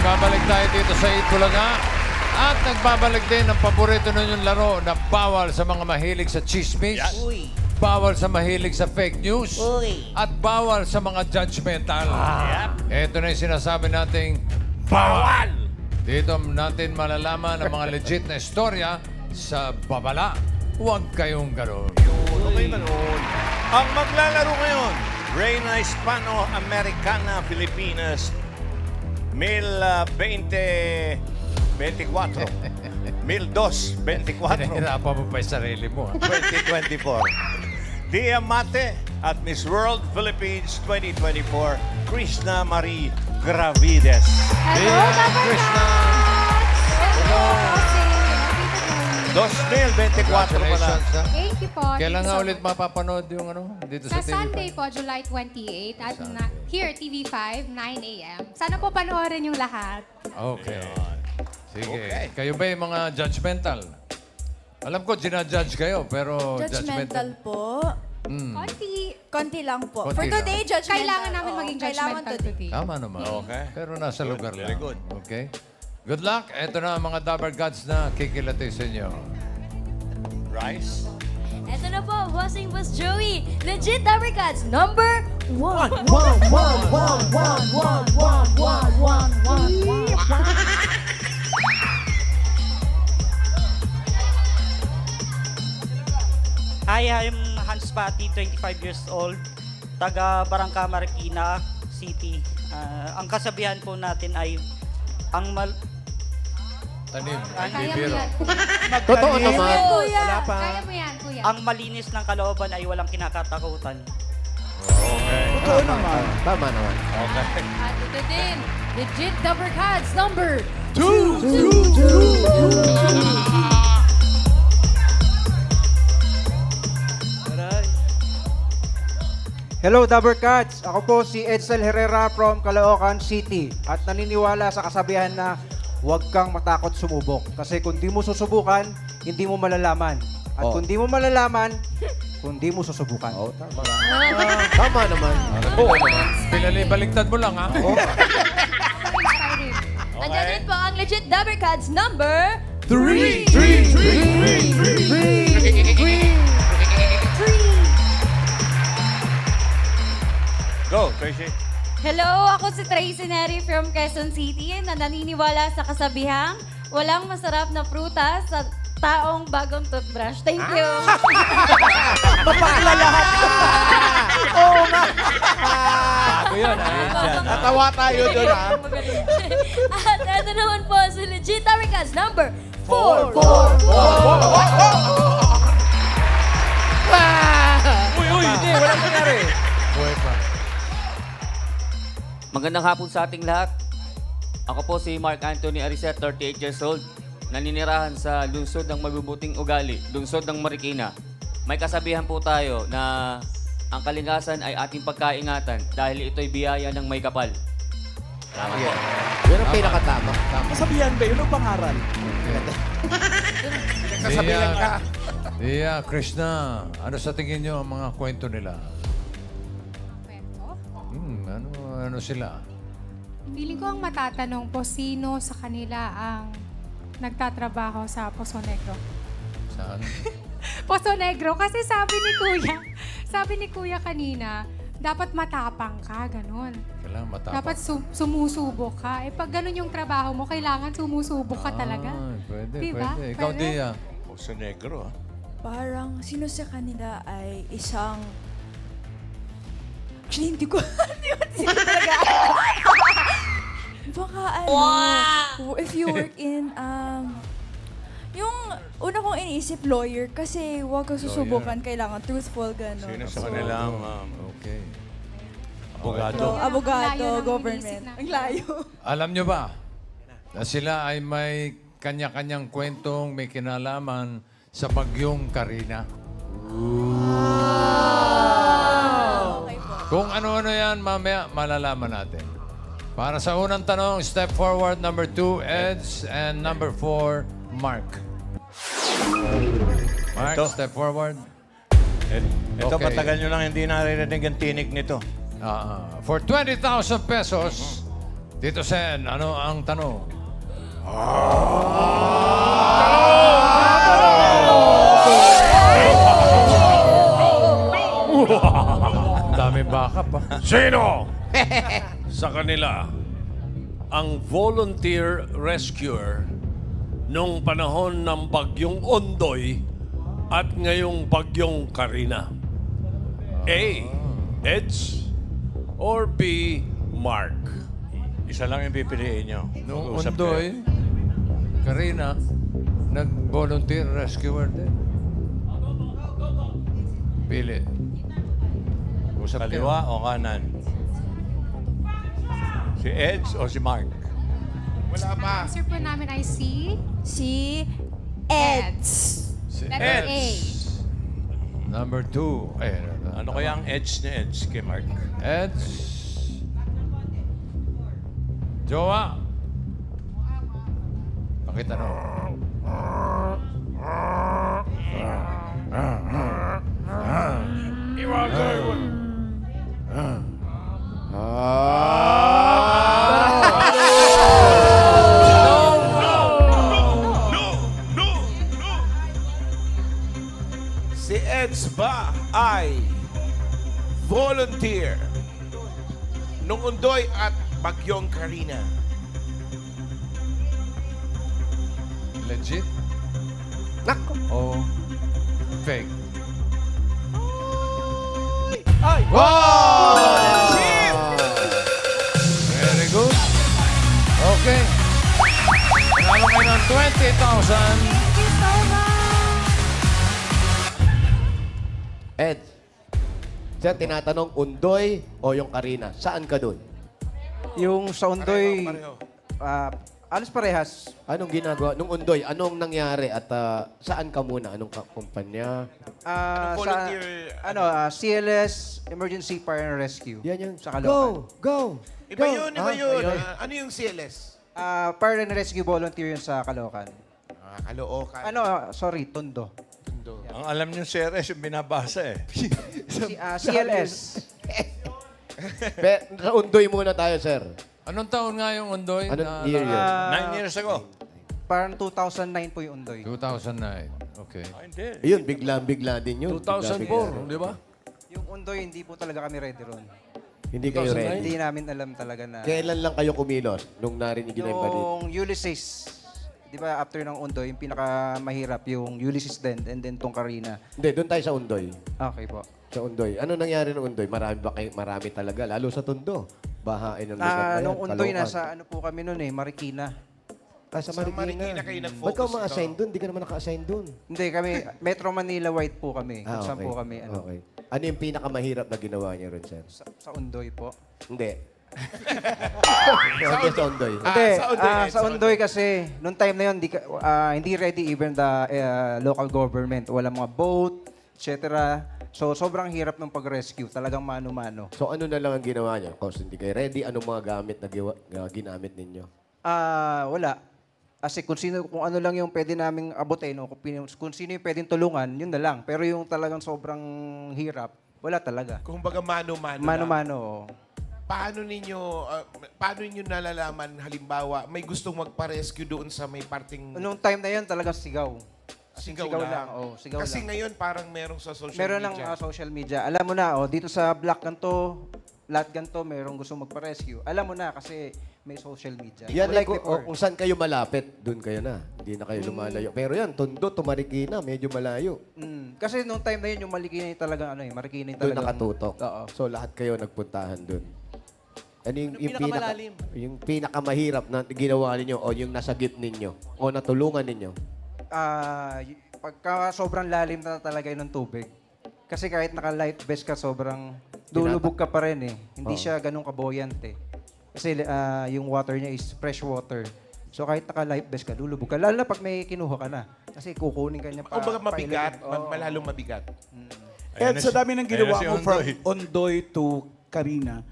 Nagbabalik tayo dito sa Itbulaga. At nagbabalik din ang paborito ninyong laro na bawal sa mga mahilig sa chismis, Uy. bawal sa mahilig sa fake news, Uy. at bawal sa mga judgmental. Yep. Ito na yung sinasabi nating bawal! Dito natin malalaman ang mga legit na istorya sa babala. Huwag kayong gano'n. Okay ba noon? Ang maglalaro ngayon, Reina Hispano-Americana Filipinas, 1024. 1224. Pinahirapan mo pa yung sarili mo. 2024. Dia Mate at Miss World Philippines 2024, Krishna Marie Gravides. Hello, Krishna! Hello! 2024 pala. Congratulations, ha? Thank you po. Kailan Thank nga you so ulit much. mapapanood yung dito sa Sa TV5? Sunday po, July 28 at here, TV5, 9 a.m. Sana po panoorin yung lahat. Okay. Sige. Okay. Kayo ba yung mga judgmental? Alam ko, ginajudge kayo, pero Judgmental po. Konti lang po. Konti For lang. today, judgmental. Kailangan namin Oo, maging kailangan judgmental today. today. Tama naman. Okay. Pero nasa Good, lugar very lang. good. Okay? Good luck. Ito na ang mga Dabber Gods na kikilati sa inyo. Rice. Eto na po, Bossing Boss Joey. Legit Dabber Gods, number 1. Hi, I'm Hans Pati, 25 years old, taga Barangka Marikina City. Ang kasabihan po natin ay ang Tanim. Kaya mo Bibiro. yan. Totoo naman. Kuya. Kaya mo yan, kuya. ang malinis ng kalooban ay walang kinakatakutan. Totoo naman. Tama naman. Okay. At ito din, Legit Dabber Gods, number 2. Hello, Dabber Cats! Ako po si Edsel Herrera from Caloocan City at naniniwala sa kasabihan na huwag kang matakot sumubok. Kasi kung di mo susubukan, hindi mo malalaman. At kung di mo malalaman, kung di mo susubukan. Tama. Tama naman. Oo naman. Pinalibaligtad mo lang, ha? Andyan din po ang Legit Dabber Gods, number 3! Go, Tracy. Hello, ako si Tracy Neri from Quezon City na naniniwala sa kasabihang walang masarap na prutas sa taong bagong toothbrush. Thank you. Mapakla lahat. Oo nga. Bago yun, ha? Natawa tayo doon, ha? At ito naman po si Legit Dabber Gods, number 4. Uy, hindi. Walang nangyari. Buhay pa. Magandang hapon sa ating lahat. Ako po si Mark Anthony Aricet, 38 years old. Naninirahan sa lungsod ng mabubuting ugali, lungsod ng Marikina. May kasabihan po tayo na ang kalingasan ay ating pagkaingatan dahil ito'y biyaya ng may kapal. Yun ang pinakatama. Kasabihan ba yun o pangaral? Kasabihan ka. Iya, Krishna, ano sa tingin nyo ang mga kwento nila? Kwento? Ano sila? Feeling ko ang matatanong po, sino sa kanila ang nagtatrabaho sa Poso Negro? Saan? Poso Negro, kasi sabi ni Kuya kanina, dapat matapang ka, ganun. Kailangan matapang. Dapat sumusubok ka. Eh pag ganun yung trabaho mo, kailangan sumusubok ka talaga. Pwede, Diba? pwede. Ikaw, Pwede. Dia. Puso Negro, ha? Parang sino sa kanila ay isang... Actually, hindi ko sino talaga. Baka if you work in, yung una kong iniisip, lawyer, kasi huwag kang susubukan, kailangan truthful, gano'n. Sino sa kanilang Okay. abogado? Ang layo Abogado, ng government. iniisip natin. Ang layo. Alam nyo ba na sila ay may kanya-kanyang kwentong may kinalaman sa bagyong Karina? Okay po. Kung ano-ano yan, mamaya malalaman natin. Para sa unang tanong, step forward, number 2, Eds, and number 4, Mark. Mark, Ito. step forward. Ito, Okay. matagal nyo lang hindi naririnig ang tinig nito. For 20,000 pesos, Tito Sen, ano ang tanong? Daming baka pa. Sino sa kanila ang volunteer rescuer nung panahon ng bagyong Ondoy at ngayong bagyong Karina? A. Eds or B. Mark? Isa lang yung pipiliin nyo. Nung Usap Undoy, Karina, nag-volunteer rescuer din. Pili. kayo. Usap Kaliwa o kanan? Si Eds o si Mark? Answer po namin ay C. Si Eds. Si Letter A. Number 2. Ay, Ano kaya ang edge ni Eds kay Mark? Eds. Jowa. Pakitanong. Si Eds ba ay volunteer nung Undoy at Bagyong Karina? Legit? Nako! O fake? Ay! Wow! Very good. Okay. Panalo kayo ng 20,000. Thank you so much. Ed, siya tinatanong, Undoy o yung Karina? Saan ka dun? Yung sa Undoy, alas parehas. Anong ginagawa? Nung Undoy, anong nangyari? At saan ka muna? Anong kumpanya? CLS, Emergency Fire and Rescue. Yan yun. Sa Caloocan. Go! Iba yun, iba yun. ayun. Ano yung CLS? Fire and Rescue Volunteer yun sa Caloocan. Caloocan. Tondo. Ang alam niyo si RS yung binabasa eh. CLS. Sa Undoy muna tayo, sir. Anong taon nga yung Undoy? Anong year yun? 9 years ago. Parang 2009 po yung Undoy. 2009. Okay. Hindi. Ayun, bigla din yun. 2004, di ba? Yung Undoy, hindi po talaga kami ready ron. Hindi kayo ready. Hindi namin alam talaga na... Kailan lang kayo kumilos nung narinig na yung balita? Yung Ulysses. Di ba after ng Undoy, yung pinakamahirap yung Ulysses din and then tong Karina. Hindi, doon tayo sa Undoy. Okay po. Sa Undoy. Ano nangyari ng Undoy? Marami talaga. Lalo sa Tondo. Bahain ng lugar na yan. Nung Undoy, Caloocan. nasa ano po kami noon Marikina. Sa Marikina. kayo nag-focus. Ba't ka ma-assign doon? Di ka naman naka-assign doon. Hindi, kami, Metro Manila White po kami. Kung saan po kami. Okay. Ano yung pinakamahirap na ginawa niyo rin, sir? Sa Undoy po. Hindi. Sa Undoy. Hindi, sa Undoy, sa Undoy kasi, noong time na yun, hindi ready even the local government. Walang mga boat, etc. So, sobrang hirap ng pag-rescue. Talagang mano-mano. So ano na lang ang ginawa niyo? Kasi hindi kayo ready. Anong mga gamit na ginamit ninyo? Wala. Kasi kung ano lang yung pwede naming abutin, o kung sino yung pwedeng tulungan, yun na lang. Pero yung talagang sobrang hirap, wala talaga. Kung baga mano-mano lang. Mano-mano. Paano ninyo nalalaman, halimbawa, may gustong magpa-rescue doon sa may parting... Noong time na yun, talagang sigaw. Sigaw Sigaw lang. lang. Sigaw Kasi lang. ngayon parang merong sa social Meron media. ng social media. Alam mo na, dito sa block ganito, lahat ganito, merong gusto magpa-rescue. Alam mo na kasi may social media. Yan, Like kung saan kayo malapit, doon kayo na. Hindi na kayo lumalayo. Pero yan, Tondo to Marikina, medyo malayo. Kasi nung time na yun, yung Marikina yung talagang Marikina yung Doon talagang... nakatutok. Oo. So lahat kayo nagpuntahan doon. Ano yung pinakamahirap na ginawa ninyo o yung nasagip ninyo o natulungan ninyo? Pagka sobrang lalim na talaga yun ng tubig. Kasi kahit naka-life vest ka, sobrang lulubog ka pa rin eh. Hindi siya ganun ka-buoyant eh. Kasi yung water niya is fresh water. So kahit naka-life vest ka, lulubog ka. Lalo na pag may kinuha ka na. Kasi kukunin ka niya pa. Baga mabigat, malalong mabigat. Ed, sa dami ng ginawa si mo from Undoy. Undoy to Karina,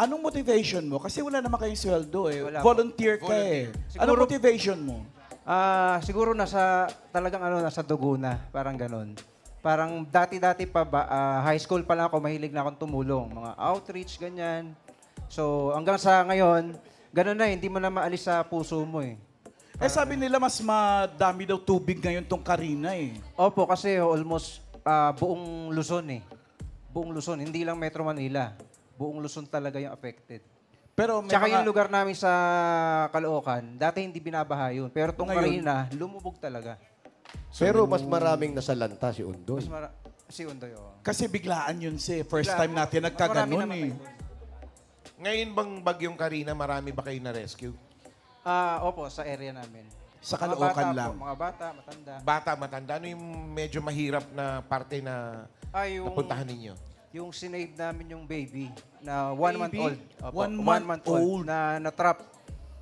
anong motivation mo? Kasi wala naman kayong sweldo eh. Wala. Volunteer ka eh. Anong motivation mo? Siguro talagang nasa dugo na. Parang ganon. Parang dati-dati pa ba, high school pa lang ako, mahilig na akong tumulong. Mga outreach, ganyan. So hanggang sa ngayon, ganun na, hindi mo na maalis sa puso mo eh. Sabi nila mas madami daw tubig ngayon tong Karina eh. Opo, kasi almost buong Luzon eh. Buong Luzon, hindi lang Metro Manila. Buong Luzon talaga yung affected. Pero may Tsaka mga- yung lugar namin sa Caloocan, dati hindi binabaha yun. Pero itong Ngayon? Karina, lumubog talaga. Pero mas maraming nasalanta si Undoy. Si Undoy, oo. Kasi biglaan yun first Biglaan. time natin nagkaganon Marami eh. Ngayon bang bagyong Karina, marami ba kayo na-rescue? Opo, sa area namin. Sa Mga Caloocan bata lang. Po, mga bata, matanda. Bata, matanda. Ano yung medyo mahirap na parte na Yung napuntahan ninyo? Yung sinave namin yung baby na 1 month Baby? old. Opo, 1 1 month month old na natrap.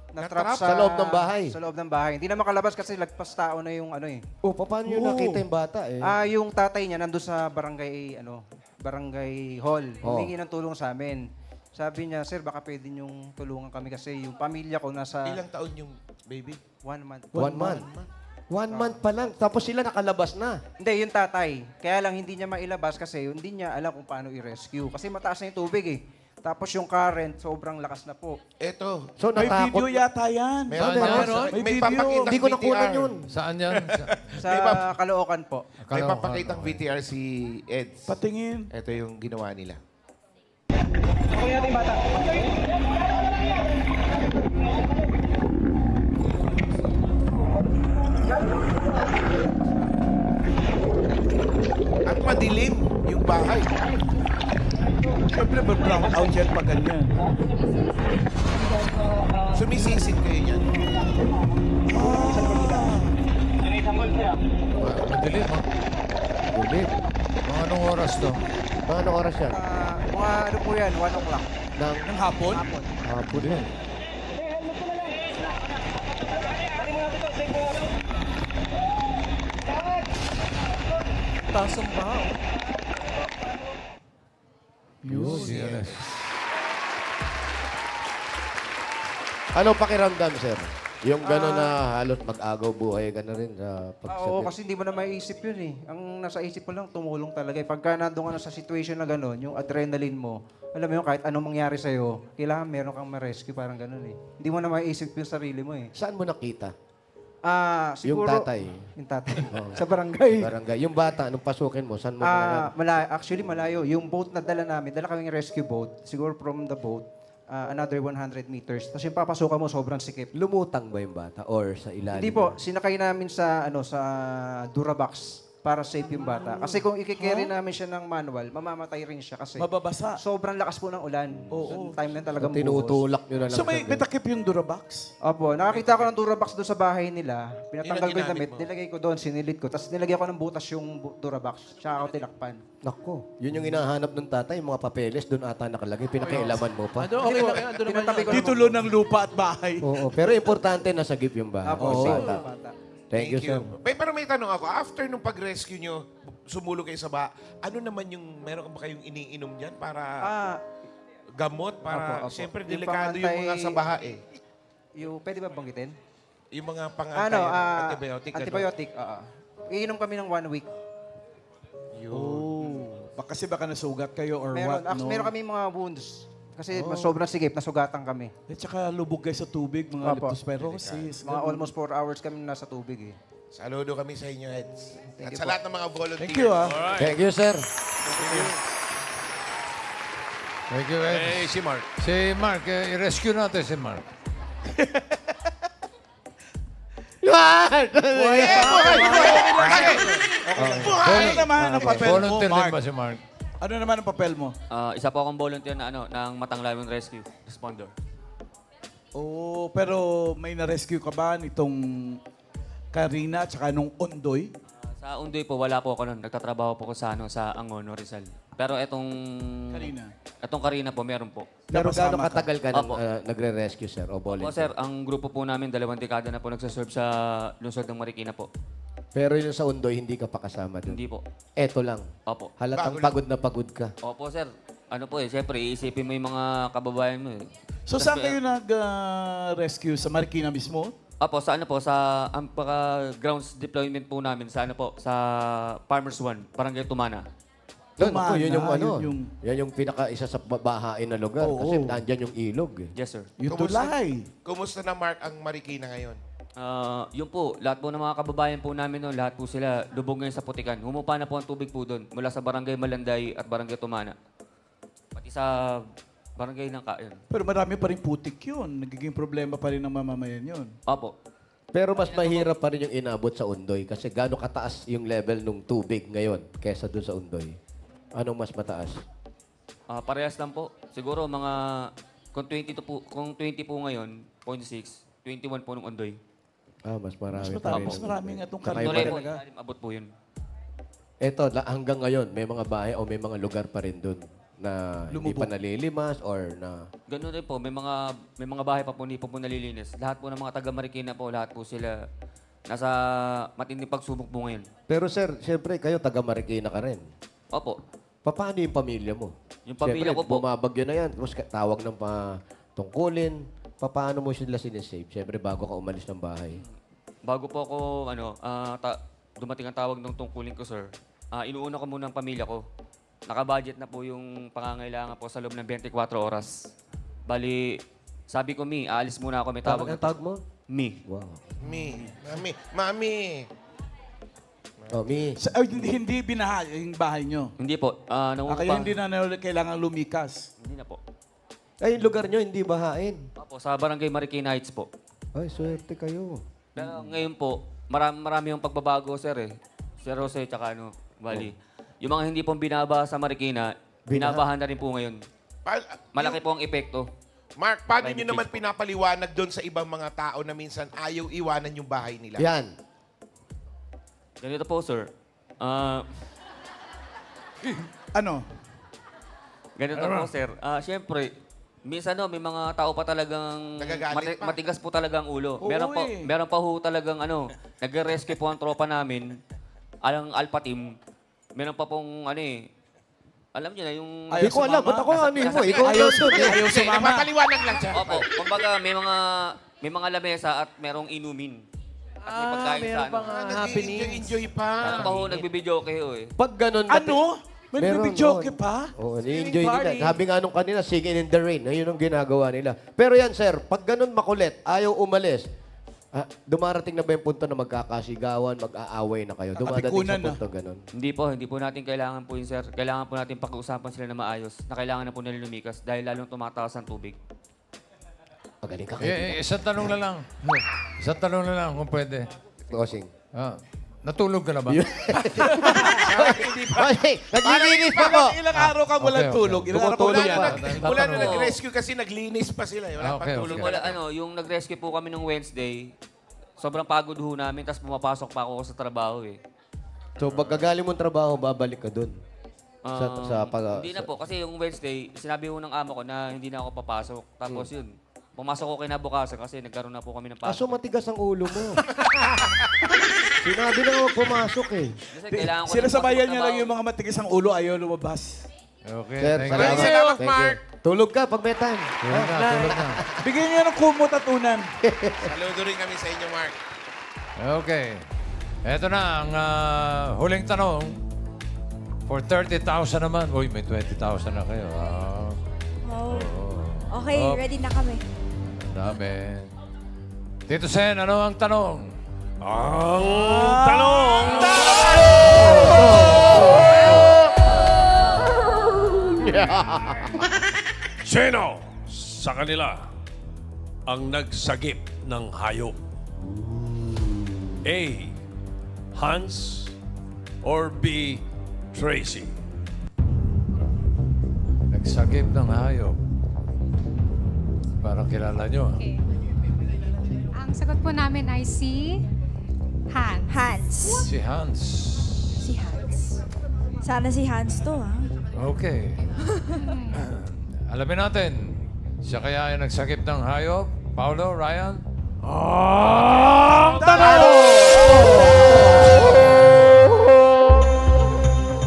Natrap? sa Sa loob ng bahay? Sa loob ng bahay. Hindi na makalabas kasi lagpas tao na yung ano eh. Oh, paano nyo nakita yung bata eh? Yung tatay niya nandun sa barangay hall. Oh. Humingi ng tulong sa amin. Sabi niya, sir, baka pwede niyong tulungan kami kasi yung pamilya ko nasa Ilang taon yung baby? 1 month. 1 month. 1 month pa lang. Tapos sila nakalabas na. Hindi, yung tatay. Kaya lang hindi niya mailabas kasi hindi niya alam kung paano i-rescue. Kasi mataas na yung tubig eh. Tapos yung current, sobrang lakas na po. Eto. So May natakot. video yata yan. Meron, Saan yan? meron. May May video. papakitang Hindi ko nakunan VTR. yun. Saan yan? Sa Caloocan po. May papakitang VTR si Eds. Patingin. Ito yung ginawa nila. At madilim yung bahay. Siyempre, brown out yan pag ganyan. Sumisisid kayo yan. Madilim, ha? Ulit. Mga anong oras to? Anong oras yan? Mga ano po yan, 1 o'clock. Ng hapon? Hapon yan. Taas ang baho. Yes. Ano pakiramdam, sir? Yung gano'n na halos mag-agaw buhay ka na rin sa Oo, pagsabi. kasi hindi mo na maiisip yun eh. Ang nasa isip mo lang, tumulong talaga. Pagka nandun ka na sa situation na gano'n, yung adrenaline mo, alam mo yun, kahit anong mangyari sa'yo, kailangan meron kang ma-rescue, parang gano'n eh. Hindi mo na maiisip yung sarili mo eh. Saan mo nakita? Siguro, Yung tatay. Yung tatay. Sa barangay. Barangay. Yung bata, nung pasukin mo, saan mo na Actually, malayo. Yung boat na dala namin, dala kaming rescue boat. Siguro from the boat, another 100 meters. Tapos yung papasukan mo, sobrang sikip. Lumutang ba yung bata? Or sa ilalim? Hindi po, sinakay namin sa sa Durabox para safe yung bata. Kasi kung i-carry namin siya ng manual, mamamatay rin siya kasi Mababasa. sobrang lakas po ng ulan. Oo. So, time na talagang buhos. Tinutulak nyo na lang. So may siya. takip yung Durabox? Opo, nakakita ko ng Durabox doon sa bahay nila. Pinatanggal ko yung ginamit damit, mo? nilagay ko doon, sinilid ko. Tapos nilagay ko ng butas yung Durabox. Tsaka ako tinakpan. Nako. Yun yung hinahanap ng tatay, yung mga papeles, doon ata nakalagay. Pinakialaman mo pa. Okay lang yan, pinatabi ko Titulo ng lupa at bahay. Oo, pero importante nasagip yung bahay. Opo, safe bata. yung bata. Thank you, sir. Pero may tanong ako, after nung pag-rescue nyo, sumulong kayo sa baha, ano naman yung, meron ba kayong iniinom dyan para gamot? Para, Opo. siyempre, Yung delikado yung mga pangantay- sa baha eh. Pwede ba banggitin? Yung mga antibiotic. Antibiotic, oo. Iinom kami ng 1 week. Kasi baka nasugat kayo or Meron, what, no? meron kami mga wounds. Kasi sobrang sigip, nasugatan kami. At saka lubog kayo sa tubig, mga Opo. leptospirosis. Mga almost 4 hours kami nasa tubig eh. Saludo kami sa inyo, Eds. At you sa po. lahat ng mga volunteers. Thank you, ah. Thank you, sir. Thank you, Ed. Eh, si Mark. Si Mark, i-rescue natin si Mark. Ano naman ang papel mo, Volunteer din Mark? ba si Mark? Ano naman ang papel mo? Isa po akong volunteer na ng Matanglawan Rescue Responder. Oh, pero may na-rescue ka ba nitong Karina at saka nung Ondoy? Sa Undoy po, wala po ako nun. Nagtatrabaho po ko sa Angono, Rizal. Pero etong Karina po, meron po. Pero gaano Kasama ka? katagal ka Opo. nagre-rescue, sir? O Po, volunteer? sir, ang grupo po namin, 2 dekada na po nagsaserve sa lungsod ng Marikina po. Pero yung sa Undoy, hindi ka pa kasama doon? Hindi po. Eto lang. Opo. Halatang pagod na pagod ka. Opo, sir. Ano po eh, siyempre, iisipin mo yung mga kababayan mo eh. So Tas, saan kayo nag-rescue? Sa Marikina mismo? Opo, sa ang grounds deployment po namin sa sa Farmers One, Barangay Tumana. Doon, ako, yun yung Tumana, ano. yun yung- Yan yung isa sa babahain na lugar. Oo. Kasi nandyan yung ilog. Eh. Yes, sir. Yung tulay. Kumusta na, Mark, ang Marikina ngayon? Yun po, lahat po ng mga kababayan po namin noon, lahat po sila lubog ngayon sa putikan. Humupa na po ang tubig po doon mula sa Barangay Malanday at Barangay Tumana. Pati sa Barangay ng Kain. Pero marami pa rin putik yun. Nagiging problema pa rin ng mamamayan yun. Opo. Pero mas mahirap pa rin yung inabot sa Undoy kasi gaano kataas yung level ng tubig ngayon kesa doon sa Undoy. Anong mas mataas? Parehas lang po. Siguro mga, kung 20 po ngayon, 0.6, 21 po nung Ondoy. Mas marami Mas pa rin. mas marami nga itong Kakaiba Tuloy rin. po, talaga. ilalim, abot po yun. Eto, hanggang ngayon, may mga bahay o may mga lugar pa rin doon na hindi pa nalilimas or na... Ganun rin po, may mga bahay pa po hindi po nalilinis. Lahat po ng mga taga Marikina po, lahat po sila nasa matinding pagsubok po ngayon. Pero sir, siyempre kayo taga Marikina ka rin. Opo. Paano yung pamilya mo? Yung pamilya ko po. Bumabagyo na yan, tapos tawag ng tungkulin. Paano mo sila sinisave? Siyempre bago ka umalis ng bahay. Bago po ako, dumating ang tawag ng tungkulin ko, sir. Inuuna ko muna ang pamilya ko. Nakabudget na po yung pangangailangan po sa loob ng 24 oras. Bali, sabi ko, Mi, aalis muna ako. May tawag. Ang tawag mo? Mi. Wow. Mami. Oh, Mi. Hindi binaha yung bahay nyo. Hindi po. Kaya hindi na kailangan lumikas. Hindi na po. Ay, yung lugar nyo, hindi bahain. Opo, sa Barangay Marikina Heights po. Ay, swerte kayo. Pero ngayon po, marami yung pagbabago, sir eh. Sir Jose, tsaka Bali. Yung mga hindi pong binaba sa Marikina, binabahan na rin po ngayon. Malaki po ang epekto. Mark, paano nyo naman pinapaliwanag doon sa ibang mga tao na minsan ayaw iwanan yung bahay nila? Yan. Ganito po, sir. Ano? Ganito po, sir. Siyempre, minsan may mga tao pa talagang Nagagalit pa. matigas po talagang ulo. Oo, Meron pa ho talagang nagre-rescue po ang tropa namin, ang Alpha Team. Meron pa pong alam niyo na yung... Hindi ko alam. Ba't ako mo? Ikaw Ayaw doon. ayaw sumama. Papaliwanag lang siya. Opo, kumbaga may mga lamesa at merong inumin. At may pagkain sa Enjoy pa. Meron pa ho, nagbibideo kayo eh. Pag ganun... Ano? May Meron, bibidyoke pa? Oo, ni-enjoy nila. Sabi nga nung kanina, singing in the rain. Ayun ang ginagawa nila. Pero yan, sir, pag ganun makulit, ayaw umalis, dumarating na ba yung punto na magkakasigawan, mag-aaway na kayo? Dumadating sa punto ganun. Hindi po natin kailangan po yun, sir. Kailangan po natin pag-uusapan sila na maayos na kailangan na po nila lumikas dahil lalong tumataas ang tubig. Magaling ka Isang tanong na lang. Isang tanong na lang kung pwede. Bossing. Natulog ka na ba? Naglilinis pa po. Ilang araw ka walang tulog. Ilang araw Tumutulog ka pa. Wala na nag-rescue kasi naglinis pa sila. Wala pang tulog. Wala, yung nag-rescue po kami nung Wednesday, sobrang pagod ho namin, tapos pumapasok pa ako sa trabaho eh. So, pagkagaling mong trabaho, babalik ka dun. Hindi na po, kasi yung Wednesday, sinabi ho ng amo ko na hindi na ako papasok. Tapos yun, pumasok ko kinabukasan kasi nagkaroon na po kami ng Aso pasok. matigas ang ulo mo. Sinabi na ako pumasok eh. Kasi kailangan ko Sinasabayan niya lang yung mga matigas ang ulo, ayaw lumabas. Okay, Sir, thank you. Maraming salamat, Thank you. Mark. Tulog ka pag may time. Tulog na. Bigyan niya ng kumot at unan. Saludo rin kami sa inyo, Mark. Okay. Ito na ang huling tanong. For 30,000 naman. Uy, may 20,000 na kayo. Okay, Oh. ready na kami. Ang dami. Tito Sen, ano ang tanong? Ang tanong! Sino sa kanila ang nagsagip ng hayop? A. Hans or B. Tracy? Nagsagip ng hayop. Parang kilala nyo. Okay. Ang sagot po namin ay si Hans. Hans. Si Hans. Si Hans. Sana si Hans to, ha? Okay. Alamin natin. Siya kaya ay nagsagip ng hayop? Paulo, Ryan?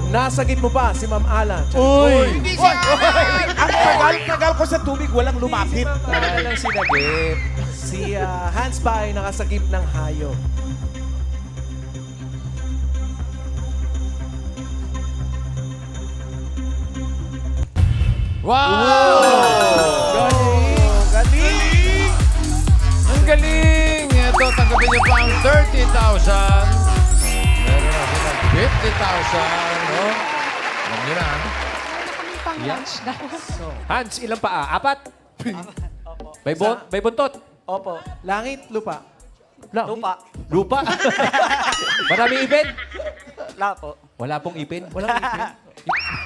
Nasagip mo ba si Ma'am Ala? Uy! Ang tagal ko sa tubig, walang lumapit. Para lang sinagip. Si Hans pa ay nakasagip ng hayop. Wow! Galing! Ang galing! Ito, tanggapin niyo pa ang 30,000. Meron na sila 50,000. No? Alam niyo na. Pang-lunch daw. Hans, ilang paa? 4? May buntot? Opo. Langit, lupa. Lupa. Lupa? Maraming ipin? Wala po. Wala pong ipin? Walang ipin?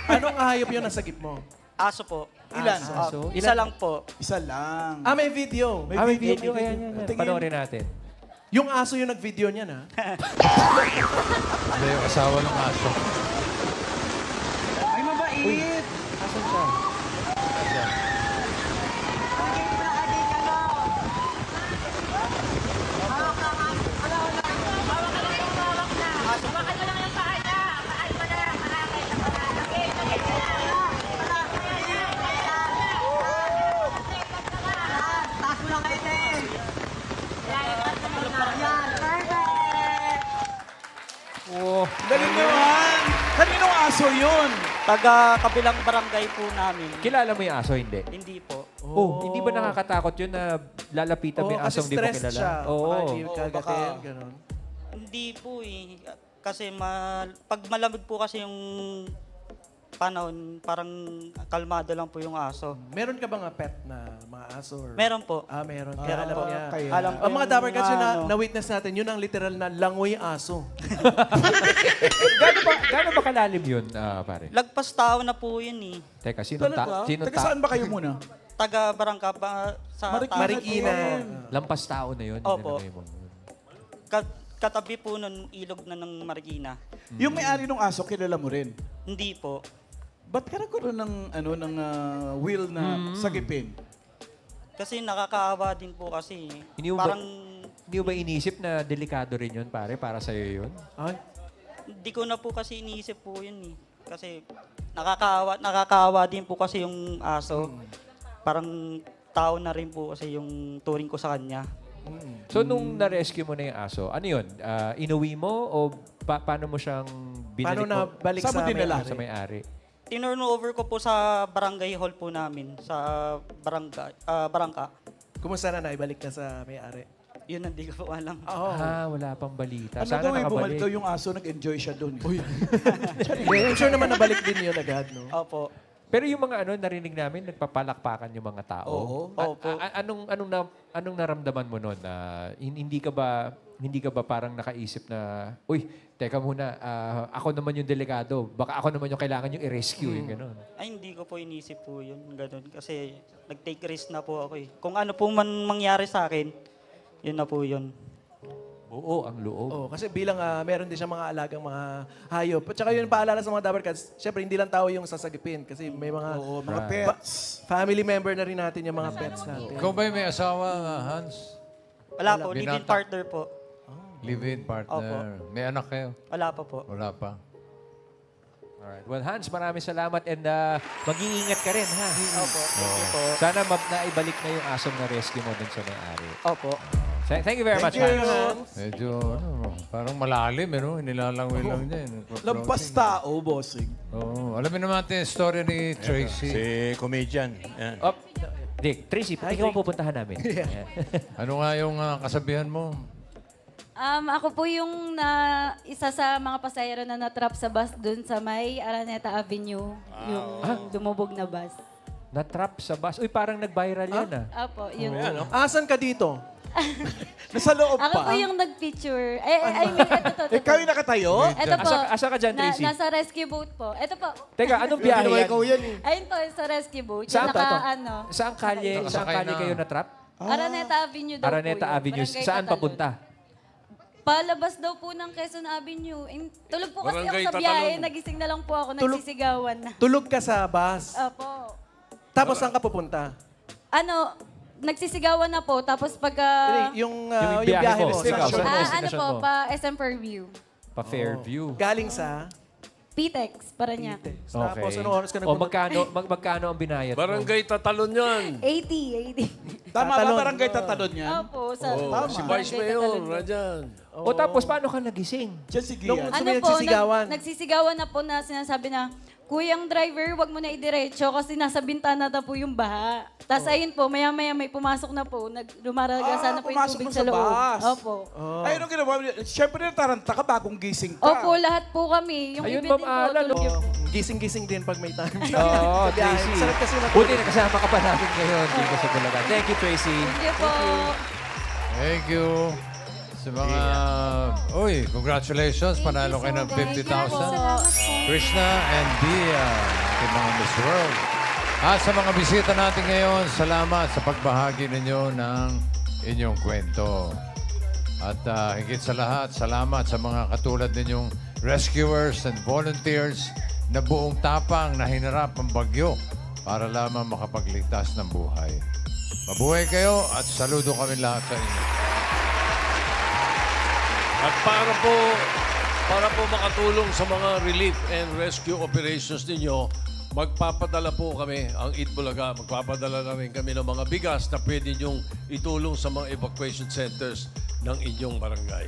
Anong hayop yun nasa sagip mo? Aso po. Ilan? Aso. Isa lang po. Isa lang. Ah, may video. May video. Ayan. Tingin. Panoorin natin. Yung aso yung nag-video niyan, ha? Hindi, yung asawa ng aso. Ay, mabait! Asan siya? Oh, galing naman. Kaninong aso yun? Taga kabilang barangay po namin. Kilala mo yung aso, hindi? Hindi po. Oh, hindi ba nakakatakot yun na lalapitan mo yung asong di mo kasi stressed kilala? siya. Oo. Baka hindi kagatin, gano'n. Hindi po eh. Kasi pag malamig po kasi yung panahon, parang kalmado lang po yung aso. Meron ka ba nga pet na mga aso? Or... Meron po. Ah, meron. Meron Alam po. niya. Kaya- Alam ko Ang mga yung Dapper Cats yun ano. na-witness natin, yun ang literal na langoy aso. Gaano ba kalalim yun, pare? Lagpas tao na po yun eh. Teka, sino Taga saan ba kayo muna? Taga barangka ba sa Marikina. Lampas tao na yun. Opo. Yun, Katabi po nun ilog na ng Marikina. Yung may-ari ng aso, kilala mo rin? Hindi po. Ba't ka nagkaroon ng will na sagipin? Kasi nakakaawa din po kasi. Hindi mo ba inisip na delikado rin yun, pare? Para sa'yo yun? Ay? Hindi ko na po kasi iniisip po yun eh. Kasi nakakaawa din po kasi yung aso. Parang tao na rin po kasi yung turing ko sa kanya. So, nung na-rescue mo na yung aso, ano yun? Inuwi mo o paano mo siyang binalik Paano na mo? balik Saan mo sa dinala? may-ari? Sa may-ari. Tinurn over ko po sa barangay hall po namin. Sa barangka. Kumusta na naibalik na sa may-ari? Yun hindi ko po alam. Wala pang balita. Ano Sana daw nakabalik. bumalik daw yung aso, nag-enjoy siya doon. I'm sure naman nabalik din yun agad, no? Opo. Pero yung mga narinig namin, nagpapalakpakan yung mga tao. Oo. Opo. Anong naramdaman mo noon? Hindi ka ba parang nakaisip na, uy, teka muna, ako naman yung delikado. Baka ako naman yung kailangan yung i-rescue. Yung gano'n. Ay, hindi ko po inisip po yun. Ganun. Kasi nag-take risk na po ako eh. Kung ano po man mangyari sa akin, yun na po yun. Oo, ang loob. Oh, kasi bilang meron din siya mga alagang mga hayop. At saka yun paalala sa mga Dapper Cats, syempre hindi lang tao yung sasagipin kasi may mga mga pets. Family member na rin natin yung mga pets natin. Ikaw ba may asawa, Hans? Wala po, live-in Binata. partner po. Live-in partner. May anak kayo? Wala pa po. Wala pa. Alright. Well, Hans, maraming salamat and mag-iingat ka rin, ha? Opo. Thank you po. Sana naibalik na yung asong na rescue mo dun sa may-ari. Opo. Thank you very much, Hans. Medyo, parang malalim, Nilalangwin lang niya. Lampas tao, bossing. Oo. Alamin naman natin yung story ni Tracy. Si comedian. Yan. Oh, Dick, Tracy, ikaw ang pupuntahan namin. Ano nga yung kasabihan mo? Ako po yung isa sa mga pasahero na natrap sa bus dun sa may Araneta Avenue. Yung dumubog na bus. Na-trap sa bus. Uy, parang nag-viral yan, Opo, yun. Asan ka dito? Nasa loob Ako po pa. yung nag-picture. I mean, ito. Ikaw yung nakatayo? Ito po. Asa ka dyan, Tracy? Nasa rescue boat po. Ito po. Teka, anong biyahe yan? Ayun po, sa rescue boat. Saan Yung to? Ito? ano. Saan kalye kayo na-trap? Araneta Avenue daw Araneta po yun. Avenue. Barangay Saan Catalon. papunta? Palabas daw po ng Quezon Avenue. Tulog po kasi Barangay ako sa biyahe. Tatalon. Nagising na lang po ako. Nagsisigawan na. Tulog ka sa bus. Opo. Tapos saan ka pupunta? Nagsisigawan na po. Tapos pagka... Yung Yung biyahe biyahe mo. mo. destination mo. ano po, pa SM Fairview. Pa-Fairview. Galing sa... Pitex, Paranaque. Tapos anong oras ka O nagpupunta? magkano ang binayad mo? Barangay Tatalon yan. 80. Tama ba barangay tatalon yan? Opo, sa Si Vice Mayor, radyan. O tapos paano ka nagising? Diyan si Nung Gian. Ano po, nagsisigawan. nagsisigawan na po na sinasabi na, Kuyang driver, wag mo na idiretso kasi nasa bintana na po yung baha. Tapos ayun po, maya-maya may pumasok na po. Lumaragasan na po yung pumasok tubig na sa sa loob. bus. Opo. Ay, anong ginawa? Siyempre, nataranta ka bagong gising ka. Opo, lahat po kami. Yung Ayun, iba din Ma'am po, Alan, tulog yun po. Gising-gising din pag may time. Oo, Sa biyahe. Tracy. Sarap kasi matulog. Buti nakasama ka pa natin ngayon dito sa Bulacan. Thank you, Tracy. Thank you po. Thank you. Sa mga... Uy, congratulations. Panalo kayo ng 50,000. Krishna and Dia, ating mga Miss World. At sa mga bisita natin ngayon, salamat sa pagbahagi ninyo ng inyong kwento. At higit sa lahat, salamat sa mga katulad ninyong rescuers and volunteers na buong tapang na hinarap ang bagyo para lamang makapagligtas ng buhay. Mabuhay kayo at saludo kami lahat sa inyo. At para po makatulong sa mga relief and rescue operations ninyo, magpapadala po kami, ang Eat Bulaga, magpapadala na rin kami ng mga bigas na pwede nyong itulong sa mga evacuation centers ng inyong barangay.